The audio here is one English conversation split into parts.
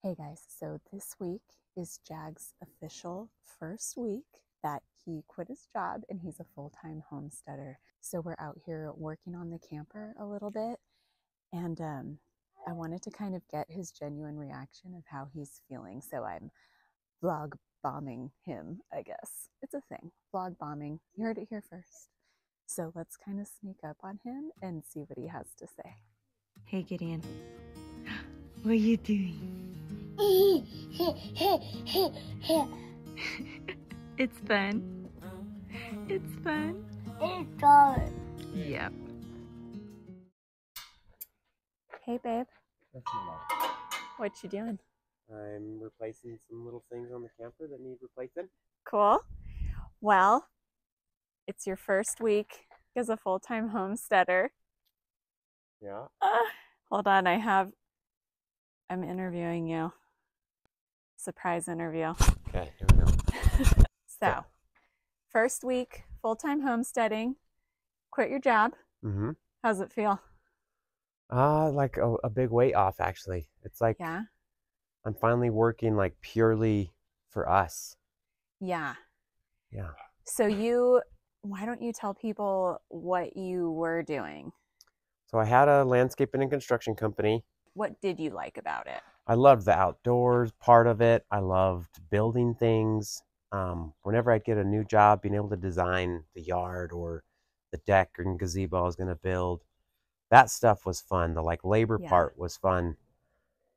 Hey guys, so this week is Jagg's official first week that he quit his job and he's a full-time homesteader. So we're out here working on the camper a little bit, and I wanted to kind of get his genuine reaction of how he's feeling. So I'm vlog bombing him, I guess. It's a thing, vlog bombing. You heard it here first. So let's kind of sneak up on him and see what he has to say. Hey Gideon, what are you doing? It's fun. It's fun. It's fun. Yep. Hey babe, That's my life. what you doing? I'm replacing some little things on the camper that need replacing. Cool. Well, it's your first week as a full-time homesteader. Yeah. Hold on, I'm interviewing you. Surprise interview. Okay, here we go. So, first week, full-time homesteading, quit your job. Mm-hmm. How's it feel? Like a big weight off, actually. It's like Yeah? I'm finally working like purely for us. Yeah. Yeah. So why don't you tell people what you were doing? So I had a landscaping and construction company. What did you like about it? I loved the outdoors part of it. I loved building things. Whenever I get a new job, being able to design the yard or the deck and gazebo I was going to build, that stuff was fun. The like labor part was fun.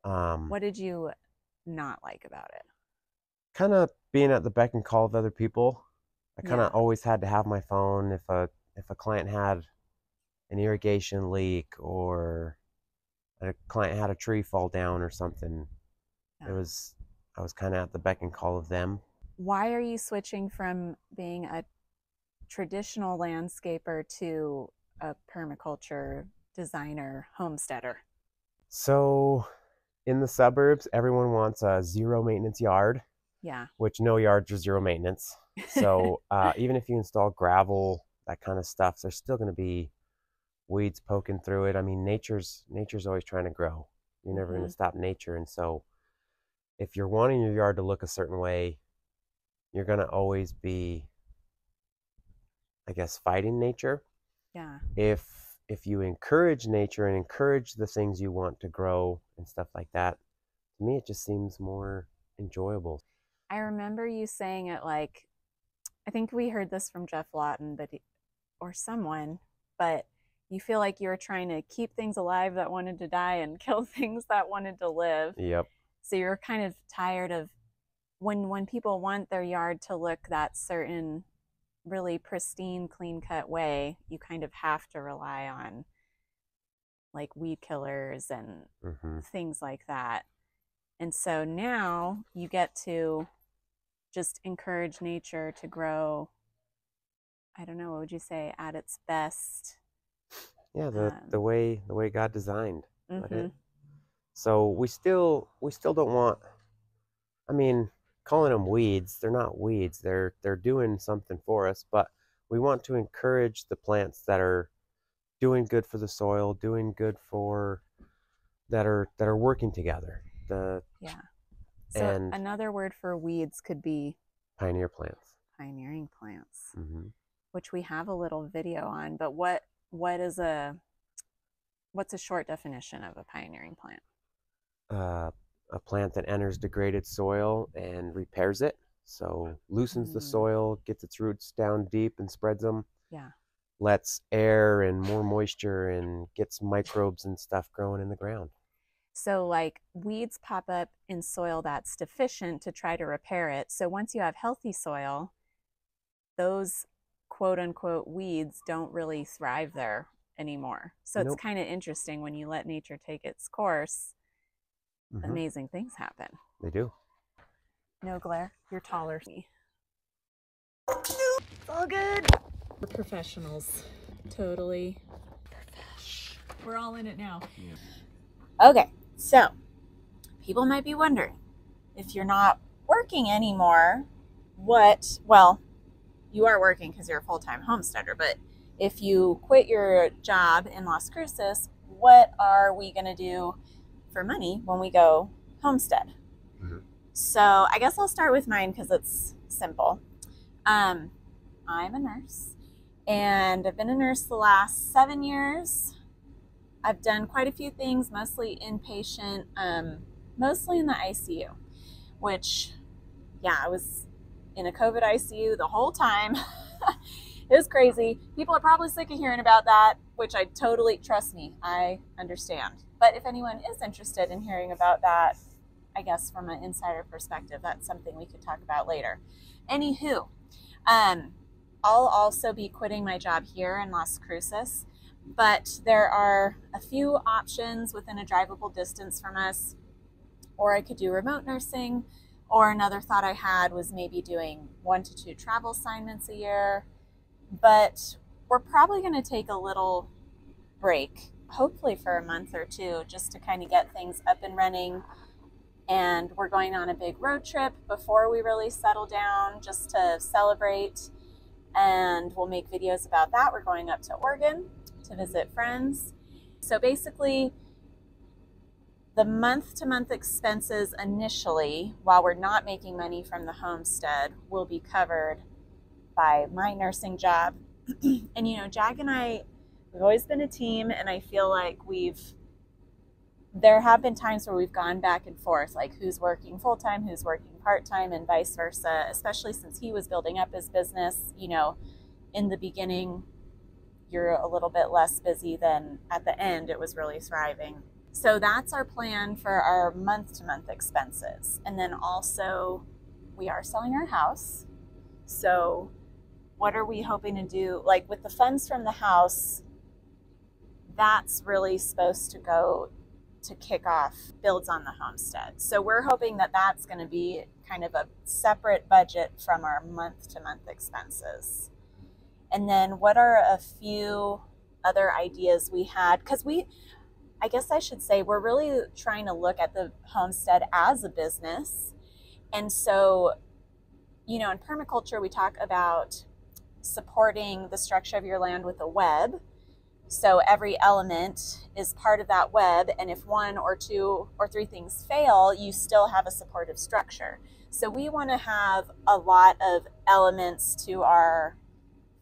What did you not like about it? Kind of being at the beck and call of other people. I kind of always had to have my phone if a client had an irrigation leak or a client had a tree fall down or something. I was kind of at the beck and call of them. Why are you switching from being a traditional landscaper to a permaculture designer homesteader? So in the suburbs, everyone wants a zero maintenance yard. Yeah. Which no yards are zero maintenance. So even if you install gravel, that kind of stuff, there's still going to be weeds poking through it. I mean, nature's always trying to grow. You're never going to stop nature. And so if you're wanting your yard to look a certain way, you're going to always be, I guess, fighting nature. Yeah. If you encourage nature and encourage the things you want to grow and stuff like that, to me, it just seems more enjoyable. I remember you saying it like, I think we heard this from Jeff Lawton, or someone, but you feel like you were trying to keep things alive that wanted to die and kill things that wanted to live. Yep. So you're kind of tired of when people want their yard to look that certain really pristine, clean-cut way, you kind of have to rely on like weed killers and things like that. And so now you get to just encourage nature to grow, I don't know, what would you say, at its best? Yeah, the way God designed it. So we still don't want, I mean, calling them weeds, they're not weeds. They're doing something for us, but we want to encourage the plants that are doing good for the soil, doing good for that are working together. So another word for weeds could be pioneer plants. Pioneering plants, which we have a little video on. But what's a short definition of a pioneering plant? A plant that enters degraded soil and repairs it. So loosens the soil, gets its roots down deep and spreads them. Yeah. Lets air and more moisture and gets microbes and stuff growing in the ground. So like weeds pop up in soil that's deficient to try to repair it. So once you have healthy soil, those quote unquote weeds don't really thrive there anymore. So it's kind of interesting when you let nature take its course, amazing things happen. They do. No glare, you're taller than me. It's all good. We're professionals. Totally. We're all in it now. Yeah. Okay. So, people might be wondering, if you're not working anymore, well, you are working because you're a full-time homesteader, but if you quit your job in Las Cruces, what are we going to do for money when we go Homestead. So I guess I'll start with mine because it's simple. I'm a nurse, and I've been a nurse the last 7 years. I've done quite a few things, mostly inpatient, mostly in the ICU, which, yeah, I was in a COVID ICU the whole time. It was crazy. People are probably sick of hearing about that, which I totally, trust me, I understand. But if anyone is interested in hearing about that, I guess from an insider perspective, that's something we could talk about later. Anywho, I'll also be quitting my job here in Las Cruces, but there are a few options within a drivable distance from us, or I could do remote nursing, or another thought I had was maybe doing 1 to 2 travel assignments a year. But we're probably going to take a little break, hopefully for a month or two, just to kind of get things up and running. And we're going on a big road trip before we really settle down, just to celebrate. And we'll make videos about that. We're going up to Oregon to visit friends. So basically, the month-to-month expenses initially, while we're not making money from the homestead, will be covered by my nursing job. And you know, Jagg and I, we've always been a team, and I feel like there have been times where we've gone back and forth, like who's working full-time, who's working part-time, and vice versa, especially since he was building up his business. You know, in the beginning, you're a little bit less busy than at the end. It was really thriving. So that's our plan for our month-to-month expenses. And then also, we are selling our house. So what are we hoping to do? Like with the funds from the house, that's really supposed to go to kick off builds on the homestead. So we're hoping that that's going to be kind of a separate budget from our month-to-month expenses. And then what are a few other ideas we had? Because I guess I should say, we're really trying to look at the homestead as a business. And so, you know, in permaculture, we talk about supporting the structure of your land with a web. So every element is part of that web. And if 1 or 2 or 3 things fail, you still have a supportive structure. So we want to have a lot of elements to our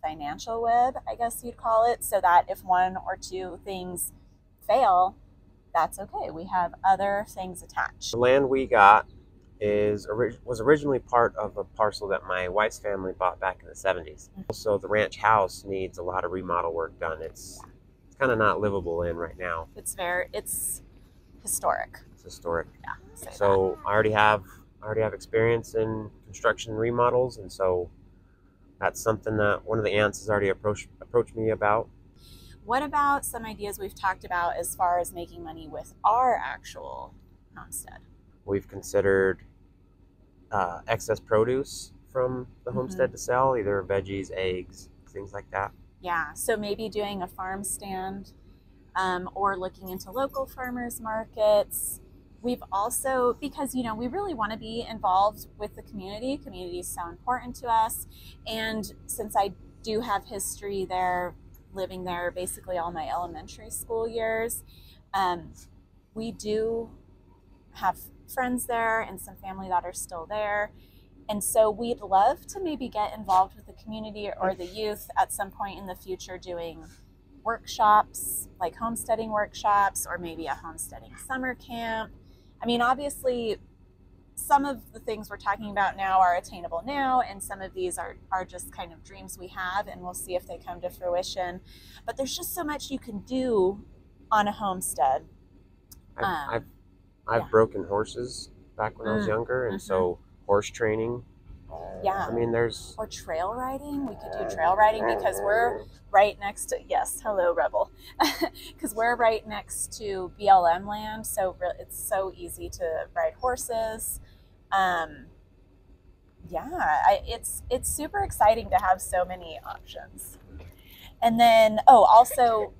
financial web, I guess you'd call it, so that if 1 or 2 things fail, that's okay. We have other things attached. The land we got was originally part of a parcel that my wife's family bought back in the 70s. So the ranch house needs a lot of remodel work done. It's kind of not livable in right now. It's historic. It's historic. Yeah. So I already have experience in construction remodels, and so that's something that one of the aunts has already approached me about. What about some ideas we've talked about as far as making money with our actual homestead? We've considered excess produce from the homestead to sell, either veggies, eggs, things like that. Yeah, so maybe doing a farm stand, or looking into local farmers markets. We've also, because, you know, we really want to be involved with the community. Community is so important to us. And since I do have history there, living there basically all my elementary school years, we do have friends there and some family that are still there. And so we'd love to maybe get involved with the community or the youth at some point in the future, doing workshops, like homesteading workshops, or maybe a homesteading summer camp. I mean, obviously, some of the things we're talking about now are attainable now, and some of these are just kind of dreams we have, and we'll see if they come to fruition. But there's just so much you can do on a homestead. I've broken horses back when I was younger, and so horse training. Yeah. I mean, or trail riding. We could do trail riding because we're right next to, yes, hello, Rebel. Because we're right next to BLM land, so it's so easy to ride horses. It's super exciting to have so many options. And then, also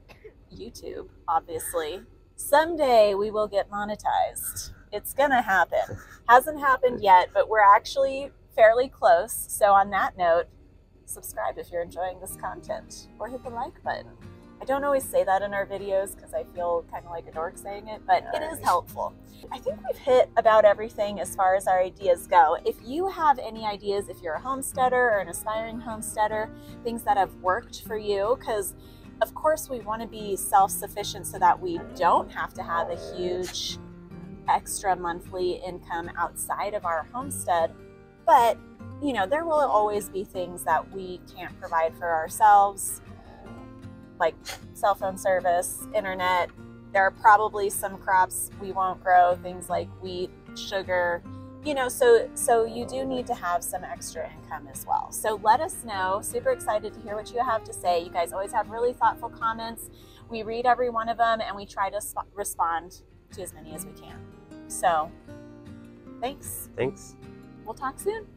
YouTube, obviously. Someday we will get monetized. It's gonna happen. Hasn't happened yet, but we're actually fairly close. So on that note, subscribe if you're enjoying this content, or hit the like button. I don't always say that in our videos because I feel kind of like a dork saying it, but it is helpful. I think we've hit about everything as far as our ideas go. If you have any ideas, if you're a homesteader or an aspiring homesteader, things that have worked for you, because of course we want to be self-sufficient so that we don't have to have a huge extra monthly income outside of our homestead. But, you know, there will always be things that we can't provide for ourselves, like cell phone service, internet. There are probably some crops we won't grow, things like wheat, sugar, you know, so you do need to have some extra income as well. So let us know. Super excited to hear what you have to say. You guys always have really thoughtful comments. We read every one of them and we try to respond to as many as we can. So thanks. Thanks. We'll talk soon.